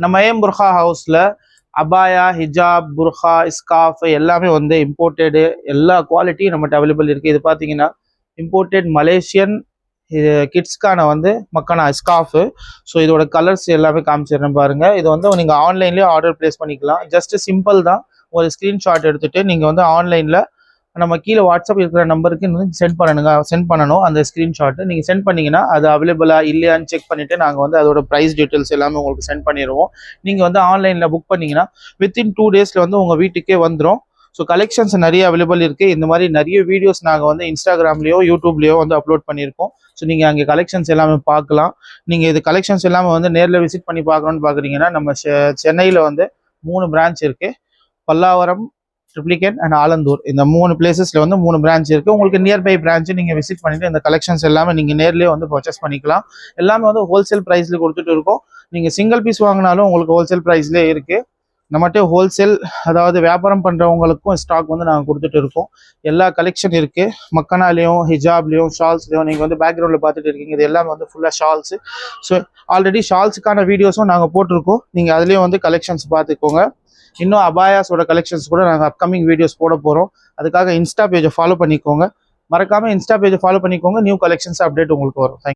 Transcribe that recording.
நம்ம ஏம் புர்ஹா ஹவுஸில் அபாயா, ஹிஜாப், புர்ஹா, ஸ்கார்ஃப் எல்லாமே வந்து இம்போர்ட்டடு எல்லா குவாலிட்டியும் நம்மகிட்ட அவைலபிள் இருக்குது. இது பார்த்தீங்கன்னா இம்போர்ட்டட் மலேசியன் கிட்ஸ்க்கான வந்து மக்கான ஸ்கார்ஃபு. ஸோ இதோட கலர்ஸ் எல்லாமே காமிச்சிடுறேன் பாருங்கள். இது வந்து நீங்கள் ஆன்லைன்லேயே ஆர்டர் ப்ளேஸ் பண்ணிக்கலாம். ஜஸ்ட் சிம்பிள் தான். ஒரு ஸ்க்ரீன்ஷாட் எடுத்துகிட்டு நீங்கள் வந்து ஆன்லைனில் நம்ம கீழே வாட்ஸ்அப் இருக்கிற நம்பருக்கு சென்ட் பண்ணணும். அந்த ஸ்க்ரீன்ஷாட்டு நீங்கள் சென்ட் பண்ணிங்கன்னா அது அவைலபிளாக இல்லையான்னு செக் பண்ணிவிட்டு நாங்கள் வந்து அதோட ப்ரைஸ் டீட்டெயில்ஸ் எல்லாமே உங்களுக்கு சென்ட் பண்ணிடுவோம். நீங்கள் வந்து ஆன்லைனில் புக் பண்ணிங்கன்னா வித்தின் 2 டேஸில் வந்து உங்கள் வீட்டுக்கே வந்துடும். ஸோ கலெக்ஷன்ஸ் நிறைய அவைலபிள் இருக்குது. இந்த மாதிரி நிறைய வீடியோஸ் நாங்கள் வந்து இன்ஸ்டாகிராம்லேயோ யூடியூப்லேயோ வந்து அப்லோட் பண்ணியிருக்கோம். ஸோ நீங்கள் அங்கே கலெக்ஷன்ஸ் எல்லாமே பார்க்கலாம். நீங்கள் இது கலெக்ஷன்ஸ் எல்லாமே வந்து நேரில் விசிட் பண்ணி பார்க்கணுன்னு பார்க்குறீங்கன்னா நம்ம சென்னையில் வந்து 3 பிரான்ச் இருக்குது. பல்லாவரம், ட்ரிப்ளிகேட் அண்ட் ஆலந்தூர், இந்த 3 பிளேசஸில் வந்து 3 பிரான்ச் இருக்குது. உங்களுக்கு நியர்பை பிரான்ச்சு நீங்கள் விசிட் பண்ணிவிட்டு இந்த கலெக்ஷன்ஸ் எல்லாமே நீங்கள் நேர்லேயே வந்து பர்ச்சேஸ் பண்ணிக்கலாம். எல்லாமே வந்து ஹோல்சேல் ப்ரைஸில் கொடுத்துட்டு இருக்கோம். நீங்கள் சிங்கிள் பீஸ் வாங்கினாலும் உங்களுக்கு ஹோல்சேல் ப்ரைஸ்லேயே இருக்குது. நம்மகிட்ட ஹோல்சேல் அதாவது வியாபாரம் பண்ணுறவங்களுக்கும் ஸ்டாக் வந்து நாங்கள் கொடுத்துட்டு இருக்கோம். எல்லா கலெக்ஷன் இருக்குது. மக்கனாலையும் ஹிஜாப்லேயும் ஷால்ஸ்லையும் நீங்கள் வந்து பேக்ரவுண்டில் பார்த்துட்டு இருக்கீங்க. இது எல்லாமே வந்து ஃபுல்லாக ஷால்ஸு. ஸோ ஆல்ரெடி ஷால்ஸுக்கான வீடியோஸும் நாங்கள் போட்டிருக்கோம். நீங்கள் அதுலேயும் வந்து கலெக்ஷன்ஸ் பார்த்துக்கோங்க. இன்னும் அபாயாஸோட கலெக்ஷன்ஸ் கூட நாங்கள் அப்கமிங் வீடியோஸ் போட போகிறோம். அதுக்காக இன்ஸ்டா பேஜை ஃபாலோ பண்ணிக்கோங்க. மறக்காமல் இன்ஸ்டா பேஜை ஃபாலோ பண்ணிக்கோங்க. நியூ கலெக்ஷன்ஸ் அப்டேட் உங்களுக்கு வரும்.